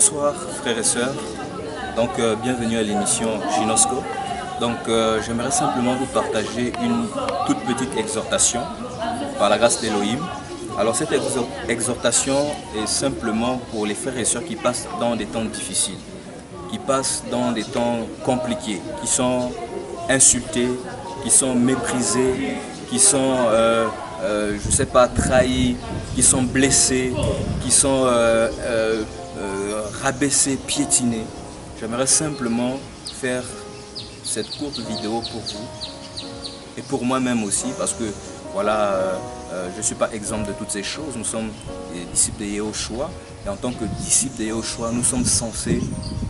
Bonsoir frères et sœurs, bienvenue à l'émission Ginosco. J'aimerais simplement vous partager une toute petite exhortation par la grâce d'Elohim. Alors cette exhortation est simplement pour les frères et sœurs qui passent dans des temps difficiles, qui passent dans des temps compliqués, qui sont insultés, qui sont méprisés, qui sont, je ne sais pas, trahis, qui sont blessés, qui sont rabaissés, piétinés. J'aimerais simplement faire cette courte vidéo pour vous et pour moi-même aussi, parce que voilà, je ne suis pas exempt de toutes ces choses. Nous sommes des disciples de Yehoshua, et en tant que disciples de Yehoshua, nous sommes censés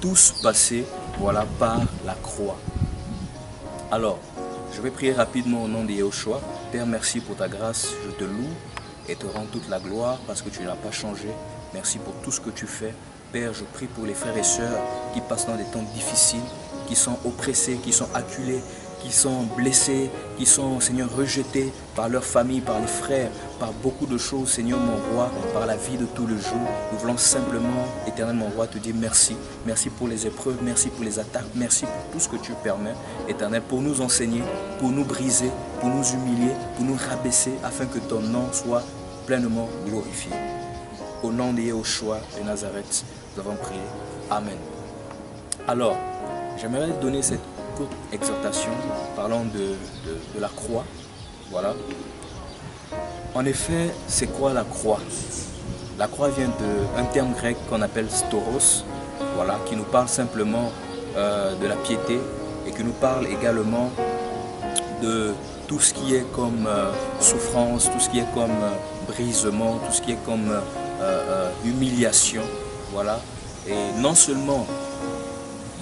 tous passer, voilà, par la croix. Alors, je vais prier rapidement au nom de Yehoshua. Père, merci pour ta grâce, je te loue et te rends toute la gloire parce que tu n'as pas changé. Merci pour tout ce que tu fais. Père, je prie pour les frères et sœurs qui passent dans des temps difficiles, qui sont oppressés, qui sont acculés, qui sont blessés, qui sont, Seigneur, rejetés par leur famille, par les frères, par beaucoup de choses, Seigneur mon roi, par la vie de tous les jours. Nous voulons simplement, éternel mon roi, te dire merci. Merci pour les épreuves, merci pour les attaques, merci pour tout ce que tu permets, éternel, pour nous enseigner, pour nous briser, pour nous humilier, pour nous rabaisser, afin que ton nom soit pleinement glorifié. Au nom de Yehoshua de Nazareth, nous avons prié. Amen. Alors, j'aimerais donner cette courte exhortation parlant de la croix. Voilà. En effet, c'est quoi la croix? La croix vient d'un terme grec qu'on appelle stauros, voilà, qui nous parle simplement de la piété et qui nous parle également de tout ce qui est comme souffrance, tout ce qui est comme brisement, tout ce qui est comme humiliation. Voilà. Et non seulement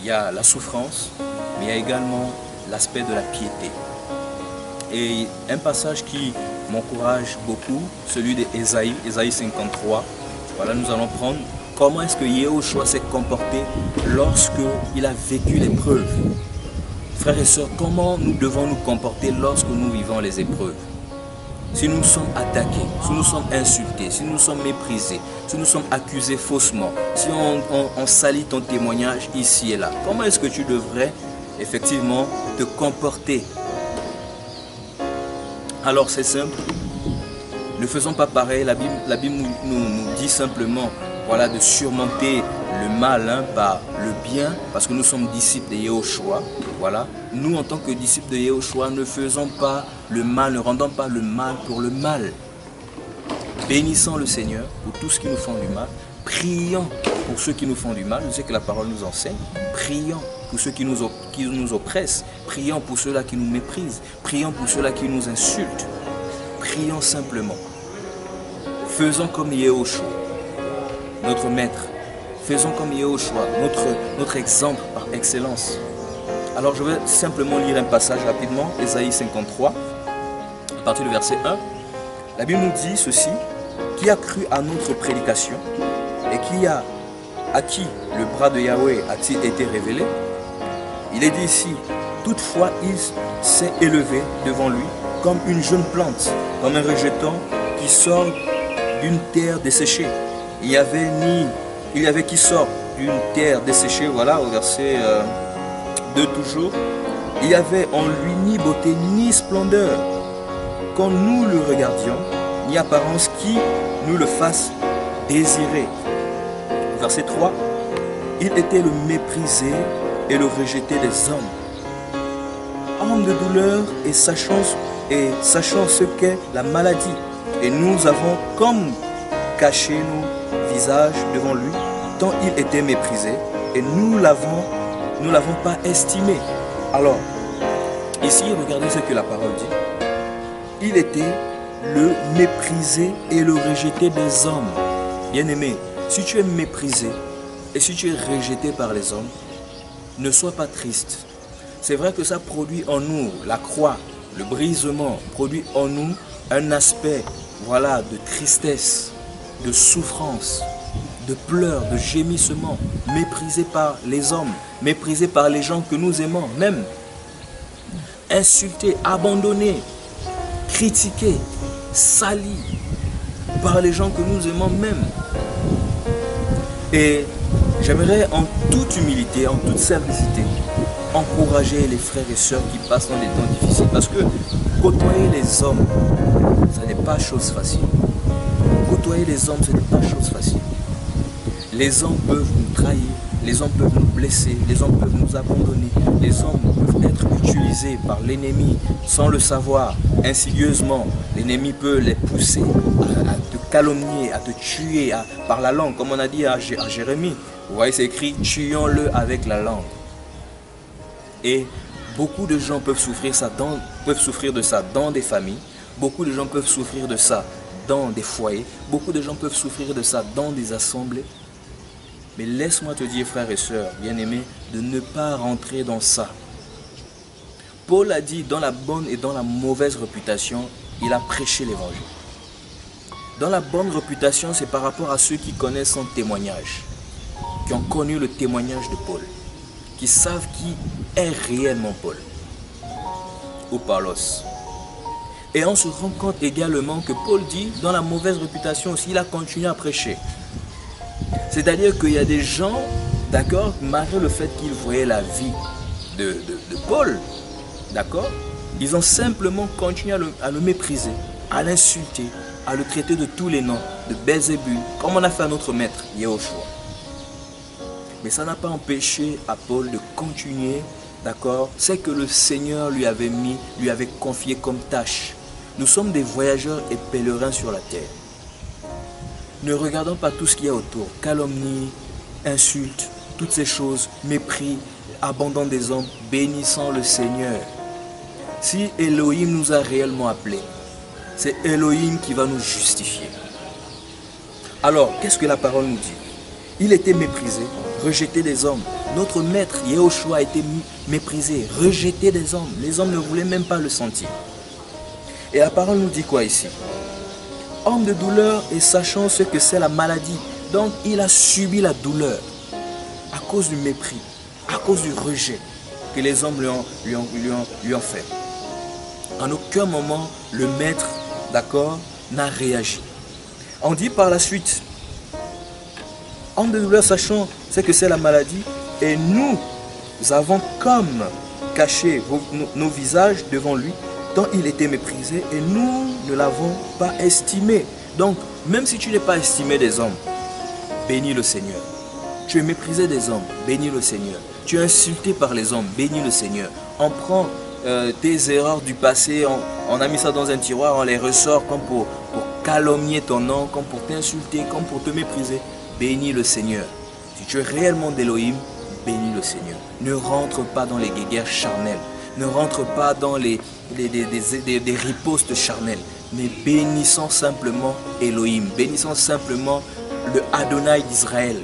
il y a la souffrance, mais il y a également l'aspect de la piété. Et un passage qui m'encourage beaucoup, celui d'Ésaïe, Ésaïe 53. Voilà, nous allons prendre comment est-ce que Yehoshua s'est comporté lorsqu'il a vécu l'épreuve. Frères et sœurs, comment nous devons nous comporter lorsque nous vivons les épreuves? Si nous sommes attaqués, si nous sommes insultés, si nous sommes méprisés, si nous sommes accusés faussement, si on salit ton témoignage ici et là, comment est-ce que tu devrais effectivement te comporter? Alors c'est simple, ne faisons pas pareil. La Bible nous dit simplement, voilà, de surmonter le mal par le bien, parce que nous sommes disciples de Yehoshua. Voilà. Nous, en tant que disciples de Yehoshua, ne faisons pas le mal, ne rendons pas le mal pour le mal. Bénissons le Seigneur pour tous ceux qui nous font du mal. Prions pour ceux qui nous font du mal. Je sais que la parole nous enseigne. Prions pour ceux qui nous oppressent. Prions pour ceux-là qui nous méprisent. Prions pour ceux-là qui nous insultent. Prions simplement. Faisons comme Yehoshua, notre maître. Faisons comme Yehoshua, notre exemple par excellence. Alors je vais simplement lire un passage rapidement, Ésaïe 53, à partir du verset 1. La Bible nous dit ceci: qui a cru à notre prédication et à qui le bras de Yahweh a-t-il été révélé? Il est dit ici: toutefois il s'est élevé devant lui comme une jeune plante, comme un rejeton qui sort d'une terre desséchée. Il y avait qui sort d'une terre desséchée, voilà, au verset 2 toujours. Il y avait en lui ni beauté ni splendeur, quand nous le regardions, ni apparence qui nous le fasse désirer. Verset 3. Il était le méprisé et le rejeté des hommes, homme de douleur et sachant ce qu'est la maladie. Et nous avons comme caché nos visages devant lui, tant il était méprisé, et nous l'avons pas estimé. Alors, ici, regardez ce que la parole dit. Il était le méprisé et le rejeté des hommes. Bien-aimé, si tu es méprisé et si tu es rejeté par les hommes, ne sois pas triste. C'est vrai que ça produit en nous, la croix, le brisement, produit en nous un aspect, voilà, de tristesse, de souffrance, de pleurs, de gémissements, méprisé par les hommes, méprisé par les gens que nous aimons, même insulté, abandonné, critiqué, sali par les gens que nous aimons même. Et J'aimerais en toute humilité, en toute simplicité, encourager les frères et sœurs qui passent dans des temps difficiles. Parce que côtoyer les hommes, ce n'est pas chose facile. Côtoyer les hommes, ce n'est pas chose facile. Les hommes peuvent nous trahir, les hommes peuvent nous blesser, les hommes peuvent nous abandonner, les hommes peuvent être utilisés par l'ennemi sans le savoir, insidieusement. L'ennemi peut les pousser à te calomnier, à te tuer par la langue, comme on a dit à Jérémie. Vous voyez, c'est écrit « tuons-le avec la langue ». Et beaucoup de gens peuvent souffrir de ça dans des familles, beaucoup de gens peuvent souffrir de ça dans des foyers, beaucoup de gens peuvent souffrir de ça dans des assemblées. Mais laisse-moi te dire, frères et sœurs, bien-aimés, de ne pas rentrer dans ça. Paul a dit, dans la bonne et dans la mauvaise réputation, il a prêché l'évangile. Dans la bonne réputation, c'est par rapport à ceux qui connaissent son témoignage, qui ont connu le témoignage de Paul, qui savent qui est réellement Paul ou Paulos. Et on se rend compte également que Paul dit, dans la mauvaise réputation aussi, il a continué à prêcher. C'est-à-dire qu'il y a des gens, d'accord, malgré le fait qu'ils voyaient la vie de Paul, d'accord, ils ont simplement continué à le mépriser, à l'insulter, à le traiter de tous les noms, de Belzébul, comme on a fait à notre maître, Yehoshua. Mais ça n'a pas empêché à Paul de continuer, d'accord, c'est que le Seigneur lui avait confié comme tâche. Nous sommes des voyageurs et pèlerins sur la terre. Ne regardons pas tout ce qu'il y a autour, calomnie, insultes, toutes ces choses, mépris, abandon des hommes, bénissons le Seigneur. Si Elohim nous a réellement appelés, c'est Elohim qui va nous justifier. Alors, qu'est-ce que la parole nous dit? Il était méprisé, rejeté des hommes. Notre maître, Yehoshua, a été méprisé, rejeté des hommes. Les hommes ne voulaient même pas le sentir. Et la parole nous dit quoi ici? Homme de douleur et sachant ce que c'est la maladie. Donc il a subi la douleur à cause du mépris, à cause du rejet que les hommes lui ont fait. En aucun moment le maître, d'accord, n'a réagi. On dit par la suite, homme de douleur sachant ce que c'est la maladie, et nous avons comme caché nos visages devant lui, tant il était méprisé, et nous ne l'avons pas estimé. Donc, même si tu n'es pas estimé des hommes, bénis le Seigneur. Tu es méprisé des hommes, bénis le Seigneur. Tu es insulté par les hommes, bénis le Seigneur. On prend tes erreurs du passé, on a mis ça dans un tiroir, on les ressort comme pour calomnier ton nom, comme pour t'insulter, comme pour te mépriser. Bénis le Seigneur. Si tu es réellement d'Elohim, bénis le Seigneur. Ne rentre pas dans les guéguerres charnelles. Ne rentre pas dans des ripostes charnelles, mais bénissons simplement Elohim, bénissons simplement le Adonai d'Israël,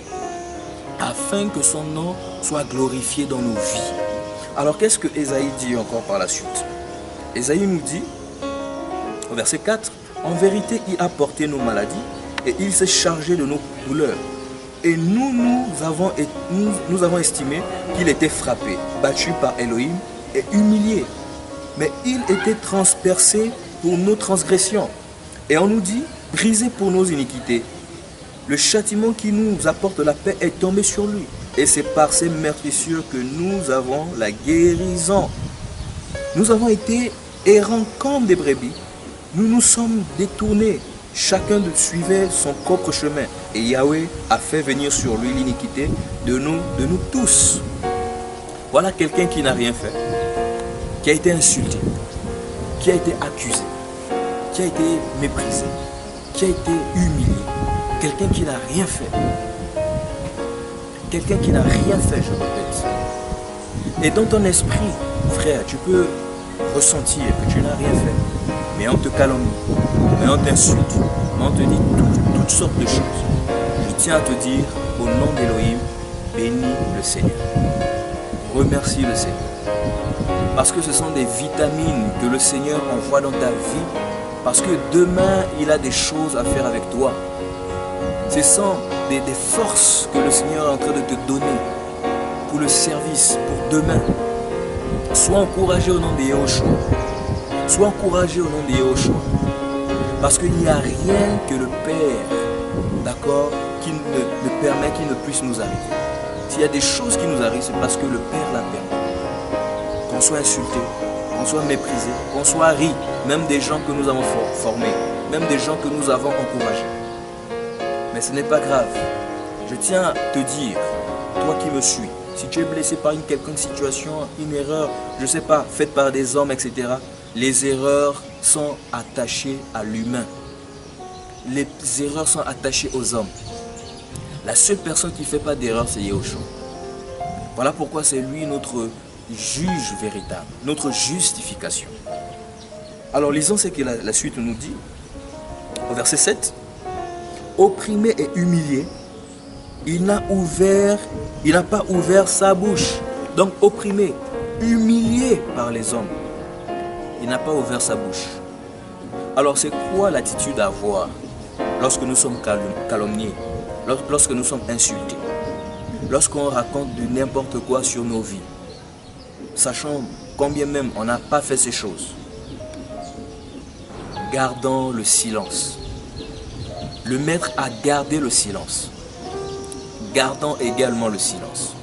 afin que son nom soit glorifié dans nos vies. Alors qu'est-ce que Ésaïe dit encore par la suite? Ésaïe nous dit, au verset 4, « En vérité, il a porté nos maladies et il s'est chargé de nos douleurs. Et nous avons estimé qu'il était frappé, battu par Elohim, et humilié, mais il était transpercé pour nos transgressions. Et on nous dit, brisé pour nos iniquités. Le châtiment qui nous apporte la paix est tombé sur lui. Et c'est par ses meurtrissures que nous avons la guérison. Nous avons été errants comme des brebis. Nous nous sommes détournés. Chacun suivait son propre chemin. Et Yahweh a fait venir sur lui l'iniquité de nous tous. Voilà quelqu'un qui n'a rien fait, qui a été insulté, qui a été accusé, qui a été méprisé, qui a été humilié. Quelqu'un qui n'a rien fait. Quelqu'un qui n'a rien fait, je répète. Et dans ton esprit, frère, tu peux ressentir que tu n'as rien fait. Mais on te calomnie, mais on t'insulte, mais on te dit toutes sortes de choses. Je tiens à te dire, au nom d'Elohim, bénis le Seigneur. Remercie le Seigneur. Parce que ce sont des vitamines que le Seigneur envoie dans ta vie. Parce que demain, il a des choses à faire avec toi. Ce sont des forces que le Seigneur est en train de te donner pour le service, pour demain. Sois encouragé au nom de Yehoshua. Sois encouragé au nom de Yehoshua. Parce qu'il n'y a rien que le Père, d'accord, qui ne permet qu'il ne puisse nous arriver. S'il y a des choses qui nous arrivent, c'est parce que le Père l'a permis. Qu'on soit insulté, qu'on soit méprisé, qu'on soit ri, même des gens que nous avons formés, même des gens que nous avons encouragés. Mais ce n'est pas grave. Je tiens à te dire, toi qui me suis, si tu es blessé par une quelconque situation, une erreur, je ne sais pas, faite par des hommes, etc., les erreurs sont attachées à l'humain. Les erreurs sont attachées aux hommes. La seule personne qui ne fait pas d'erreur, c'est Yahushua. Voilà pourquoi c'est lui notre juge véritable, notre justification. Alors lisons ce que la suite nous dit. Au verset 7. Opprimé et humilié, il n'a pas ouvert sa bouche. Donc opprimé, humilié par les hommes, il n'a pas ouvert sa bouche. Alors c'est quoi l'attitude à avoir lorsque nous sommes calomniés, lorsque nous sommes insultés, lorsqu'on raconte de n'importe quoi sur nos vies, sachant combien même on n'a pas fait ces choses? Gardons le silence. Le maître a gardé le silence. Gardons également le silence.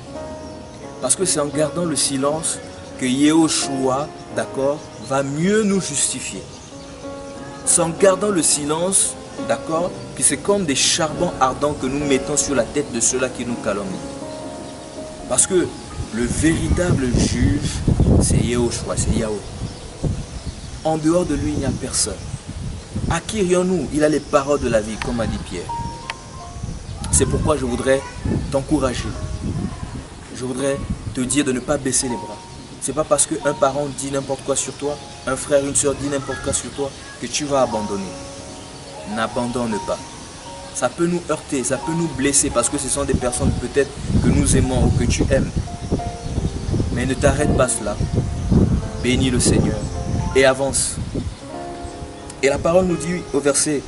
Parce que c'est en gardant le silence que Yahushua, d'accord, va mieux nous justifier. C'est en gardant le silence, d'accord, que c'est comme des charbons ardents que nous mettons sur la tête de ceux-là qui nous calomnient. Parce que le véritable juge, c'est Yahushua, c'est Yahweh. En dehors de lui, il n'y a personne. À qui irions-nous? Il a les paroles de la vie, comme a dit Pierre. C'est pourquoi je voudrais t'encourager. Je voudrais te dire de ne pas baisser les bras. Ce n'est pas parce qu'un parent dit n'importe quoi sur toi, un frère, une soeur dit n'importe quoi sur toi, que tu vas abandonner. N'abandonne pas. Ça peut nous heurter, ça peut nous blesser, parce que ce sont des personnes peut-être que nous aimons ou que tu aimes. Mais ne t'arrête pas cela. Bénis le Seigneur et avance. Et la parole nous dit au verset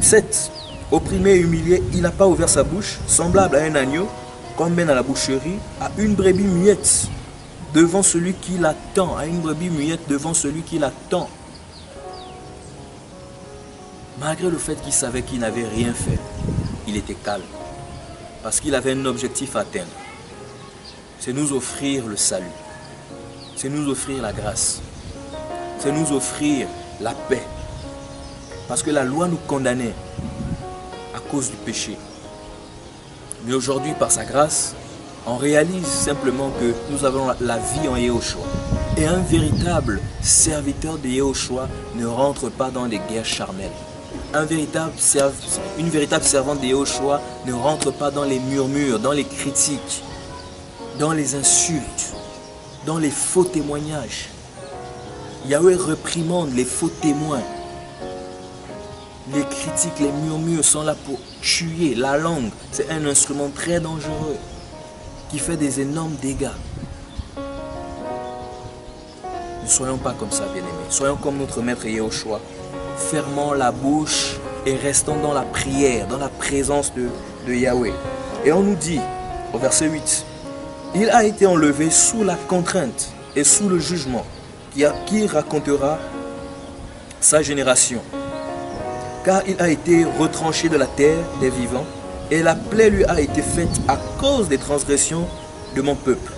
7, opprimé et humilié, il n'a pas ouvert sa bouche, semblable à un agneau, qu'on mène à la boucherie, à une brebis muette devant celui qui l'attend, à une brebis muette devant celui qui l'attend. Malgré le fait qu'il savait qu'il n'avait rien fait, il était calme, parce qu'il avait un objectif à atteindre. C'est nous offrir le salut, c'est nous offrir la grâce, c'est nous offrir la paix. Parce que la loi nous condamnait à cause du péché. Mais aujourd'hui, par sa grâce, on réalise simplement que nous avons la vie en Yahushua. Et un véritable serviteur de Yahushua ne rentre pas dans les guerres charnelles. Une véritable servante de Yahushua ne rentre pas dans les murmures, dans les critiques, dans les insultes, dans les faux témoignages. Yahweh réprimande les faux témoins. Les critiques, les murmures sont là pour tuer. La langue, c'est un instrument très dangereux qui fait des énormes dégâts. Ne soyons pas comme ça, bien-aimés. Soyons comme notre maître Yahushua. Fermons la bouche et restons dans la prière, dans la présence de Yahweh. Et on nous dit, au verset 8, il a été enlevé sous la contrainte et sous le jugement. Qui racontera sa génération? Car il a été retranché de la terre des vivants, et la plaie lui a été faite à cause des transgressions de mon peuple.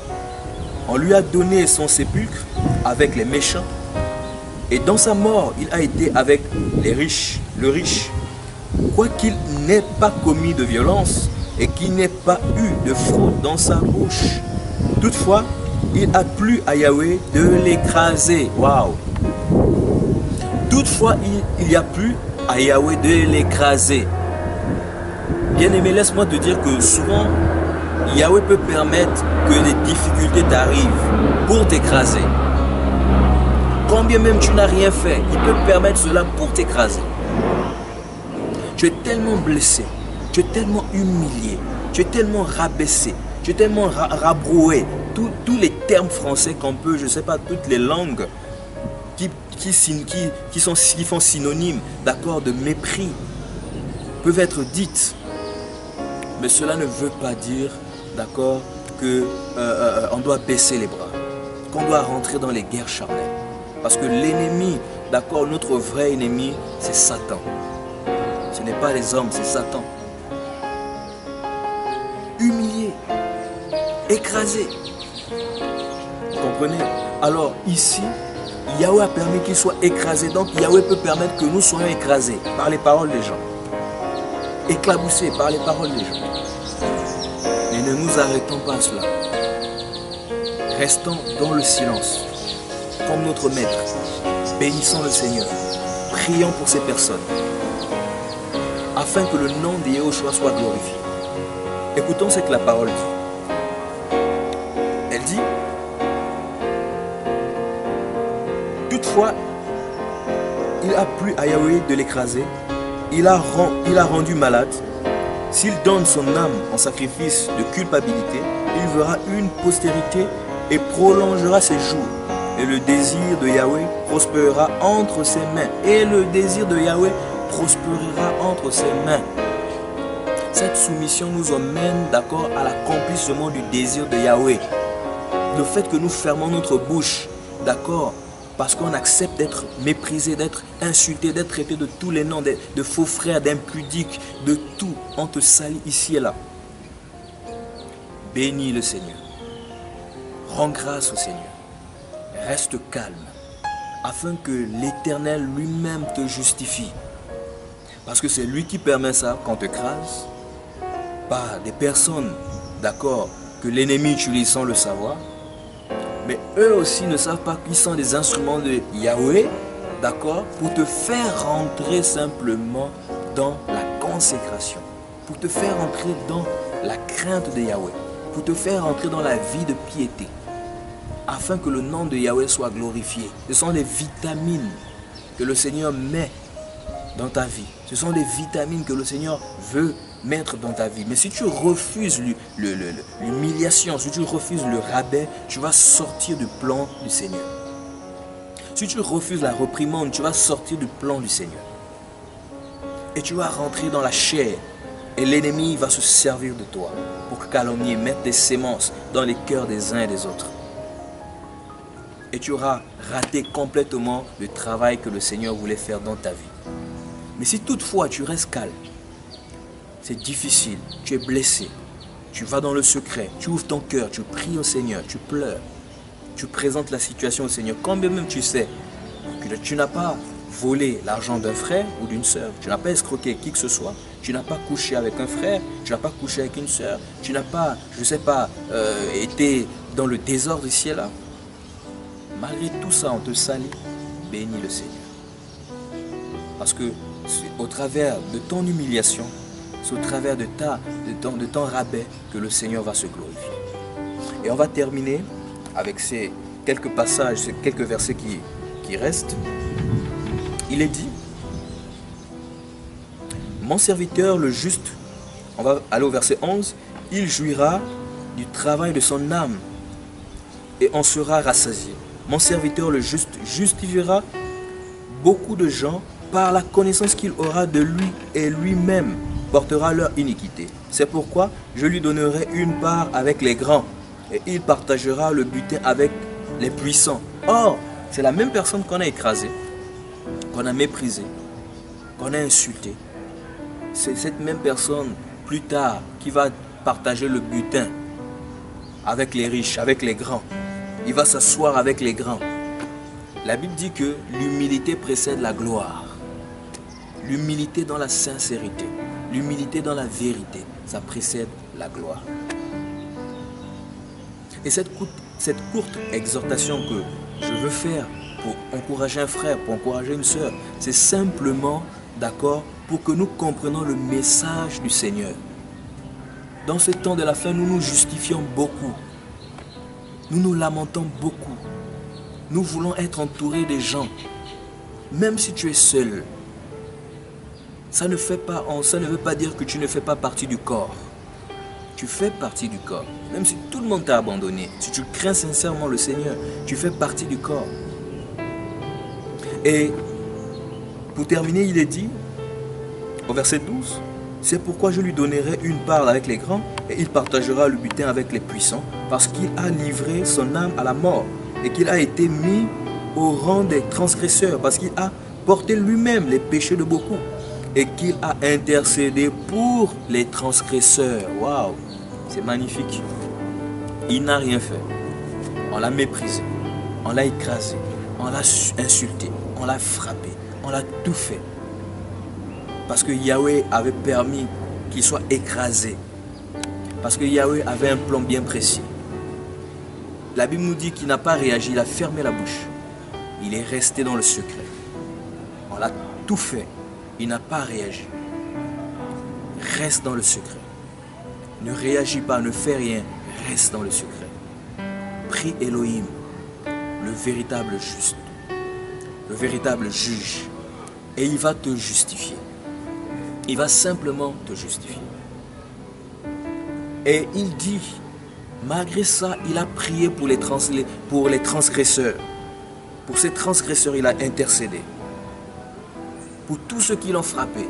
On lui a donné son sépulcre avec les méchants, et dans sa mort, il a été avec les riches, le riche. Quoiqu'il n'ait pas commis de violence, et qu'il n'ait pas eu de fraude dans sa bouche. Toutefois, il a plu à Yahweh de l'écraser. Waouh! Toutefois, il a plu à Yahweh de l'écraser. Bien-aimé, laisse-moi te dire que souvent, Yahweh peut permettre que les difficultés t'arrivent pour t'écraser. Quand bien même tu n'as rien fait, il peut permettre cela pour t'écraser. Tu es tellement blessé, tu es tellement humilié, tu es tellement rabaissé, tu es tellement rabroué. Tous les termes français qu'on peut, je ne sais pas, toutes les langues qui font synonyme, d'accord, de mépris, peuvent être dites. Mais cela ne veut pas dire, d'accord, qu'on doit baisser les bras, qu'on doit rentrer dans les guerres charnelles. Parce que l'ennemi, d'accord, notre vrai ennemi, c'est Satan. Ce n'est pas les hommes, c'est Satan. Humilié, écrasé. Vous comprenez? Alors ici, Yahweh a permis qu'il soit écrasé. Donc Yahweh peut permettre que nous soyons écrasés par les paroles des gens. Éclaboussés par les paroles des gens. Mais ne nous arrêtons pas à cela. Restons dans le silence, comme notre maître. Bénissons le Seigneur. Prions pour ces personnes, afin que le nom de Yahushua soit glorifié. Écoutons ce que la parole dit. Elle dit, toutefois, il a plu à Yahweh de l'écraser, il a rendu malade. S'il donne son âme en sacrifice de culpabilité, il verra une postérité et prolongera ses jours. Et le désir de Yahweh prospérera entre ses mains. Et le désir de Yahweh prospérera entre ses mains. Cette soumission nous emmène, d'accord, à l'accomplissement du désir de Yahweh. Le fait que nous fermons notre bouche, d'accord, parce qu'on accepte d'être méprisé, d'être insulté, d'être traité de tous les noms, de faux frères, d'impudiques, de tout. On te salit ici et là. Bénis le Seigneur. Rends grâce au Seigneur. Reste calme, afin que l'Éternel lui-même te justifie. Parce que c'est lui qui permet ça qu'on te crase, par des personnes, d'accord, que l'ennemi utilise sans le savoir. Mais eux aussi ne savent pas qu'ils sont des instruments de Yahweh, d'accord, pour te faire rentrer simplement dans la consécration, pour te faire entrer dans la crainte de Yahweh, pour te faire entrer dans la vie de piété, afin que le nom de Yahweh soit glorifié. Ce sont des vitamines que le Seigneur met dans ta vie. Ce sont des vitamines que le Seigneur veut mettre dans ta vie. Mais si tu refuses l'humiliation, si tu refuses le rabais, tu vas sortir du plan du Seigneur. Si tu refuses la réprimande, tu vas sortir du plan du Seigneur. Et tu vas rentrer dans la chair. Et l'ennemi va se servir de toi pour calomnier, mettre des sémences dans les cœurs des uns et des autres. Et tu auras raté complètement le travail que le Seigneur voulait faire dans ta vie. Mais si toutefois tu restes calme, c'est difficile, tu es blessé, tu vas dans le secret, tu ouvres ton cœur, tu pries au Seigneur, tu pleures, tu présentes la situation au Seigneur, quand bien même tu sais que tu n'as pas volé l'argent d'un frère ou d'une sœur, tu n'as pas escroqué qui que ce soit, tu n'as pas couché avec un frère, tu n'as pas couché avec une sœur, tu n'as pas, je ne sais pas, été dans le désordre ici et là. Malgré tout ça, on te salue, bénis le Seigneur. Parce que au travers de ton humiliation, c'est au travers de ton rabais que le Seigneur va se glorifier. Et on va terminer avec ces quelques passages, ces quelques versets qui restent. Il est dit, mon serviteur le juste, on va aller au verset 11, il jouira du travail de son âme et on sera rassasié. Mon serviteur le juste justifiera beaucoup de gens par la connaissance qu'il aura de lui et lui-même portera leur iniquité. C'est pourquoi je lui donnerai une part avec les grands et il partagera le butin avec les puissants. Or, c'est la même personne qu'on a écrasée, qu'on a méprisée, qu'on a insultée. C'est cette même personne plus tard qui va partager le butin avec les riches, avec les grands. Il va s'asseoir avec les grands. La Bible dit que l'humilité précède la gloire. L'humilité dans la sincérité, l'humilité dans la vérité, ça précède la gloire. Et cette courte exhortation que je veux faire pour encourager un frère, pour encourager une sœur, c'est simplement, d'accord, pour que nous comprenions le message du Seigneur. Dans ce temps de la fin, nous nous justifions beaucoup. Nous nous lamentons beaucoup. Nous voulons être entourés des gens. Même si tu es seul, ça ne veut pas dire que tu ne fais pas partie du corps. Tu fais partie du corps. Même si tout le monde t'a abandonné, si tu crains sincèrement le Seigneur, tu fais partie du corps. Et pour terminer, il est dit, au verset 12, c'est pourquoi je lui donnerai une part avec les grands et il partagera le butin avec les puissants parce qu'il a livré son âme à la mort et qu'il a été mis au rang des transgresseurs parce qu'il a porté lui-même les péchés de beaucoup et qu'il a intercédé pour les transgresseurs. Waouh, c'est magnifique. Il n'a rien fait. On l'a méprisé, on l'a écrasé, on l'a insulté, on l'a frappé, on l'a tout fait. Parce que Yahweh avait permis qu'il soit écrasé. Parce que Yahweh avait un plan bien précis. La Bible nous dit qu'il n'a pas réagi, il a fermé la bouche. Il est resté dans le secret. On l'a tout fait. Il n'a pas réagi. Reste dans le secret. Ne réagis pas, ne fais rien. Reste dans le secret. Prie Elohim, le véritable juste, le véritable juge. Et il va te justifier. Il va simplement te justifier. Et il dit, malgré ça, il a prié pour les transgresseurs. Pour ces transgresseurs, il a intercédé. Pour tous ceux qui l'ont frappé.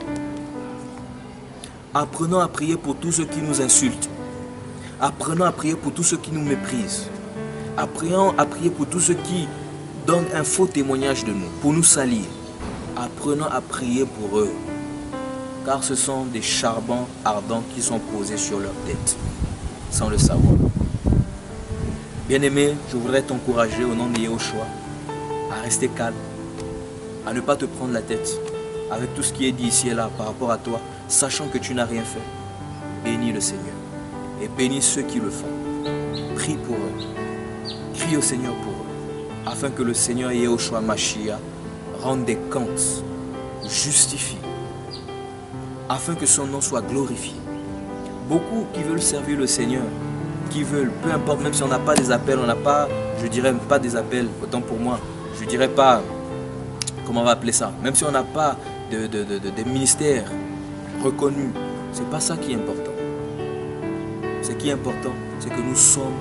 Apprenons à prier pour tous ceux qui nous insultent. Apprenons à prier pour tous ceux qui nous méprisent. Apprenons à prier pour tous ceux qui donnent un faux témoignage de nous, pour nous salir. Apprenons à prier pour eux. Car ce sont des charbons ardents qui sont posés sur leur tête, sans le savoir. Bien-aimé, je voudrais t'encourager au nom de Yahushua à rester calme, à ne pas te prendre la tête avec tout ce qui est dit ici et là par rapport à toi, sachant que tu n'as rien fait. Bénis le Seigneur et bénis ceux qui le font. Prie pour eux, crie au Seigneur pour eux, afin que le Seigneur Yahushua Mashiach rende des comptes, justifie, afin que son nom soit glorifié. Beaucoup qui veulent servir le Seigneur, qui veulent, peu importe, même si on n'a pas des appels, on n'a pas, je dirais pas des appels, autant pour moi, je dirais pas, comment on va appeler ça, même si on n'a pas des ministères reconnus, c'est pas ça qui est important. Ce qui est important, c'est que nous sommes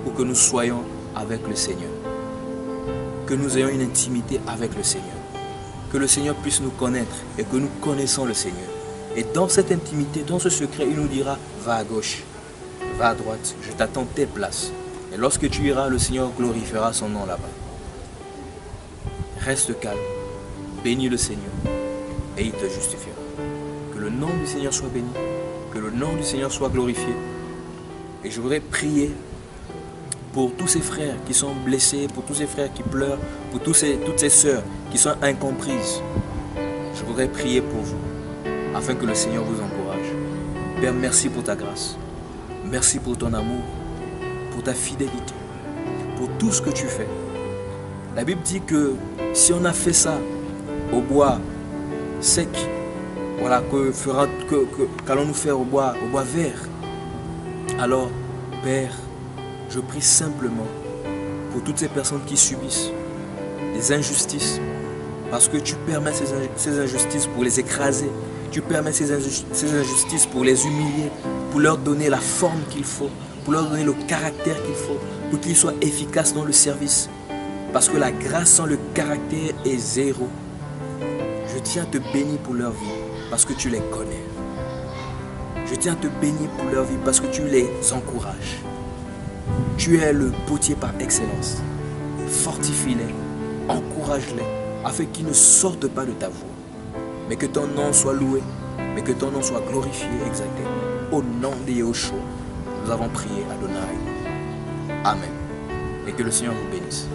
ou que nous soyons avec le Seigneur. Que nous ayons une intimité avec le Seigneur. Que le Seigneur puisse nous connaître et que nous connaissons le Seigneur. Et dans cette intimité, dans ce secret, il nous dira, va à gauche, va à droite, je t'attends tes places. Et lorsque tu iras, le Seigneur glorifiera son nom là-bas. Reste calme, bénis le Seigneur et il te justifiera. Que le nom du Seigneur soit béni, que le nom du Seigneur soit glorifié. Et je voudrais prier pour tous ces frères qui sont blessés, pour tous ces frères qui pleurent, pour toutes ces sœurs qui sont incomprises. Je voudrais prier pour vous, afin que le Seigneur vous encourage. Père, merci pour ta grâce. Merci pour ton amour, pour ta fidélité, pour tout ce que tu fais. La Bible dit que si on a fait ça au bois sec, voilà, qu'allons-nous faire au bois vert? Alors, Père, je prie simplement pour toutes ces personnes qui subissent des injustices, parce que tu permets ces injustices pour les écraser, tu permets ces injustices pour les humilier, pour leur donner la forme qu'il faut, pour leur donner le caractère qu'il faut, pour qu'ils soient efficaces dans le service. Parce que la grâce sans le caractère est zéro. Je tiens à te bénir pour leur vie, parce que tu les connais. Je tiens à te bénir pour leur vie, parce que tu les encourages. Tu es le potier par excellence. Fortifie-les, encourage-les, afin qu'ils ne sortent pas de ta voie. Mais que ton nom soit loué, mais que ton nom soit glorifié, exalté. Au nom de Yahushua, nous avons prié, Adonai. Amen. Et que le Seigneur vous bénisse.